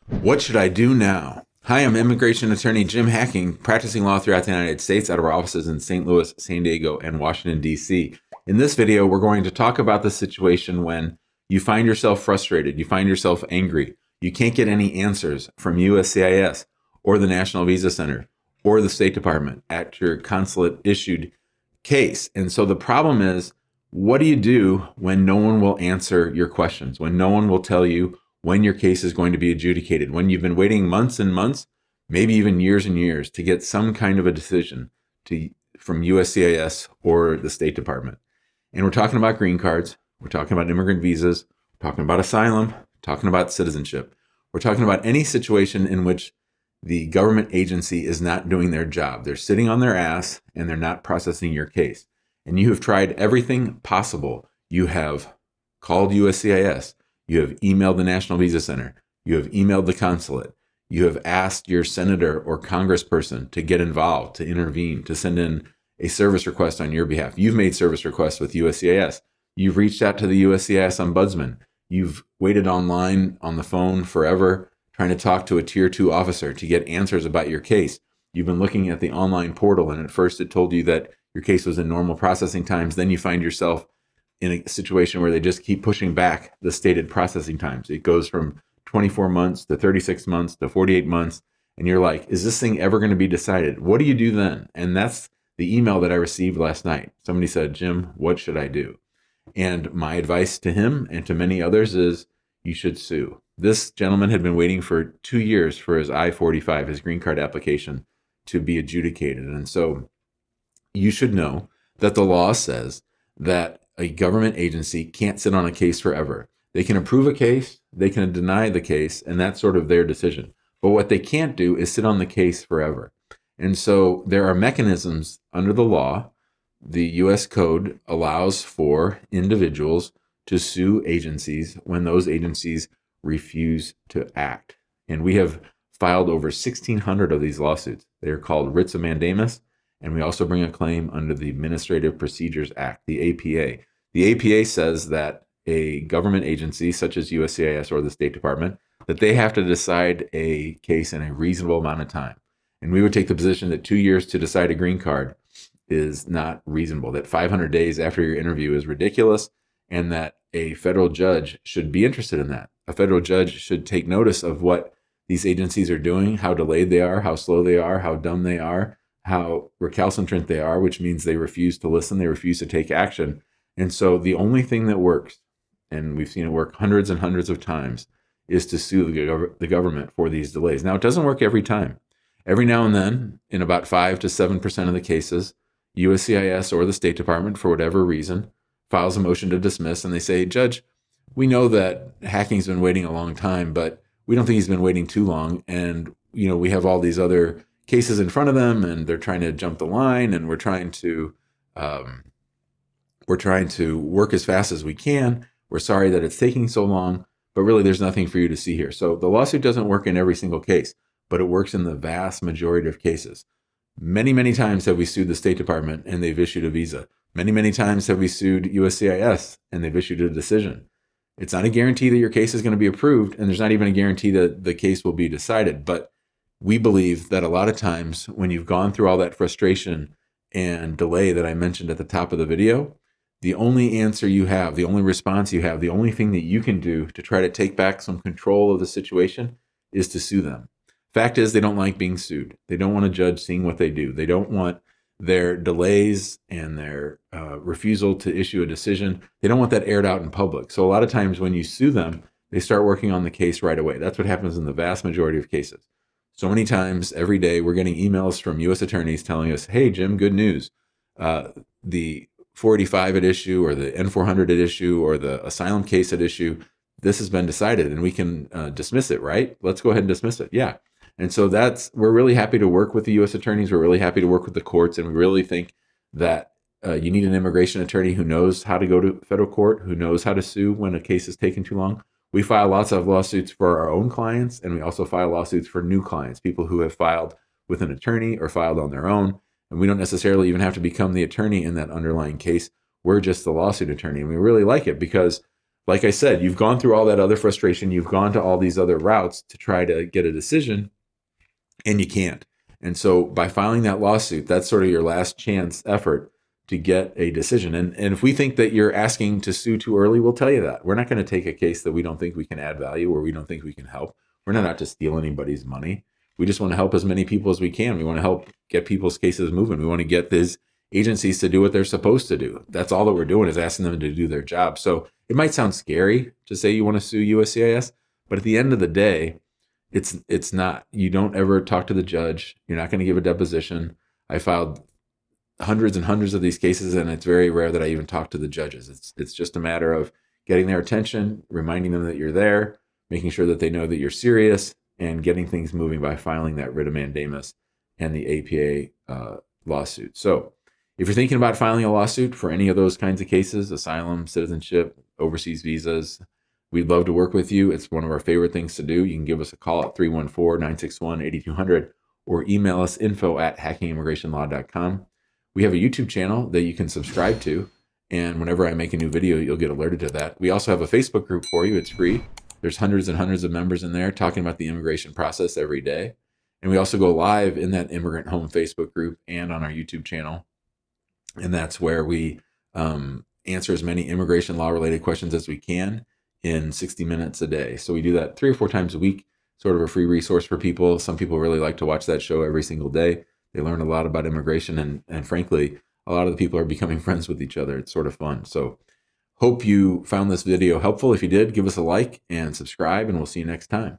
What should I do now? Hi, I'm immigration attorney Jim Hacking, practicing law throughout the United States out of our offices in St. Louis, San Diego, and Washington, D.C. In this video, we're going to talk about the situation when you find yourself frustrated, you find yourself angry, you can't get any answers from USCIS or the National Visa Center or the State Department at your consulate issued case. And so the problem is, what do you do when no one will answer your questions, when no one will tell you when your case is going to be adjudicated, when you've been waiting months and months, maybe even years and years to get some kind of a decision from USCIS or the State Department? And we're talking about green cards, we're talking about immigrant visas, we're talking about asylum, talking about citizenship. We're talking about any situation in which the government agency is not doing their job. They're sitting on their ass and they're not processing your case. And you have tried everything possible. You have called USCIS. You have emailed the National Visa Center. You have emailed the consulate. You have asked your senator or congressperson to get involved, to intervene, to send in a service request on your behalf. You've made service requests with USCIS. You've reached out to the USCIS ombudsman. You've waited online on the phone forever trying to talk to a tier 2 officer to get answers about your case. You've been looking at the online portal, and at first it told you that your case was in normal processing times. Then you find yourself in a situation where they just keep pushing back the stated processing times. It goes from 24 months to 36 months to 48 months. And you're like, is this thing ever going to be decided? What do you do then? And that's the email that I received last night. Somebody said, Jim, what should I do? And my advice to him and to many others is you should sue. This gentleman had been waiting for 2 years for his I-45, his green card application, to be adjudicated. And so you should know that the law says that a government agency can't sit on a case forever. They can approve a case, they can deny the case, and that's sort of their decision. But what they can't do is sit on the case forever. And so there are mechanisms under the law. The U.S. Code allows for individuals to sue agencies when those agencies refuse to act. And we have filed over 1,600 of these lawsuits. They are called writs of mandamus. And we also bring a claim under the Administrative Procedures Act, the APA. The APA says that a government agency such as USCIS or the State Department, that they have to decide a case in a reasonable amount of time. And we would take the position that 2 years to decide a green card is not reasonable, that 500 days after your interview is ridiculous, and that a federal judge should be interested in that. A federal judge should take notice of what these agencies are doing, how delayed they are, how slow they are, how dumb they are, how recalcitrant they are, which means they refuse to listen, they refuse to take action. And so the only thing that works, and we've seen it work hundreds and hundreds of times, is to sue the government for these delays. Now, it doesn't work every time. Every now and then, in about 5 to 7% of the cases, USCIS or the State Department, for whatever reason, files a motion to dismiss, and they say, Judge, we know that Hacking's been waiting a long time, but we don't think he's been waiting too long, and we have all these other cases in front of them, and they're trying to jump the line, and we're trying to work as fast as we can. We're sorry that it's taking so long, but really there's nothing for you to see here. So the lawsuit doesn't work in every single case, but it works in the vast majority of cases. Many, many times have we sued the State Department and they've issued a visa. Many, many times have we sued USCIS and they've issued a decision. It's not a guarantee that your case is going to be approved, and there's not even a guarantee that the case will be decided. But we believe that a lot of times when you've gone through all that frustration and delay that I mentioned at the top of the video, the only answer you have, the only response you have, the only thing that you can do to try to take back some control of the situation is to sue them. Fact is, they don't like being sued. They don't want a judge seeing what they do. They don't want their delays and their refusal to issue a decision. They don't want that aired out in public. So a lot of times when you sue them, they start working on the case right away. That's what happens in the vast majority of cases. So many times every day we're getting emails from U.S. attorneys telling us, hey, Jim, good news. The 485 at issue or the N400 at issue or the asylum case at issue, this has been decided and we can dismiss it, right? Let's go ahead and dismiss it. Yeah. And so we're really happy to work with the U.S. attorneys. We're really happy to work with the courts. And we really think that you need an immigration attorney who knows how to go to federal court, who knows how to sue when a case is taking too long. We file lots of lawsuits for our own clients, and we also file lawsuits for new clients, people who have filed with an attorney or filed on their own. And we don't necessarily even have to become the attorney in that underlying case. We're just the lawsuit attorney. And we really like it because like I said, you've gone through all that other frustration. You've gone to all these other routes to try to get a decision, and you can't. And so by filing that lawsuit, that's sort of your last chance effort to get a decision. And if we think that you're asking to sue too early, we'll tell you that. We're not going to take a case that we don't think we can add value or we don't think we can help. We're not out to steal anybody's money. We just want to help as many people as we can. We want to help get people's cases moving. We want to get these agencies to do what they're supposed to do. That's all that we're doing, is asking them to do their job. So it might sound scary to say you want to sue USCIS, but at the end of the day, it's not. You don't ever talk to the judge. You're not going to give a deposition. I filed hundreds and hundreds of these cases, and it's very rare that I even talk to the judges. It's just a matter of getting their attention, reminding them that you're there, making sure that they know that you're serious, and getting things moving by filing that writ of mandamus and the APA lawsuit. So if you're thinking about filing a lawsuit for any of those kinds of cases, asylum, citizenship, overseas visas, we'd love to work with you. It's one of our favorite things to do. You can give us a call at 314-961-8200 or email us info@hackingimmigrationlaw.com. We have a YouTube channel that you can subscribe to, and whenever I make a new video, you'll get alerted to that. We also have a Facebook group for you. It's free. There's hundreds and hundreds of members in there talking about the immigration process every day. And we also go live in that Immigrant Home Facebook group and on our YouTube channel. And that's where we answer as many immigration law related questions as we can in 60 minutes a day. So we do that 3 or 4 times a week, sort of a free resource for people. Some people really like to watch that show every single day. They learn a lot about immigration, and frankly, a lot of the people are becoming friends with each other. It's sort of fun. So hope you found this video helpful. If you did, give us a like and subscribe, and we'll see you next time.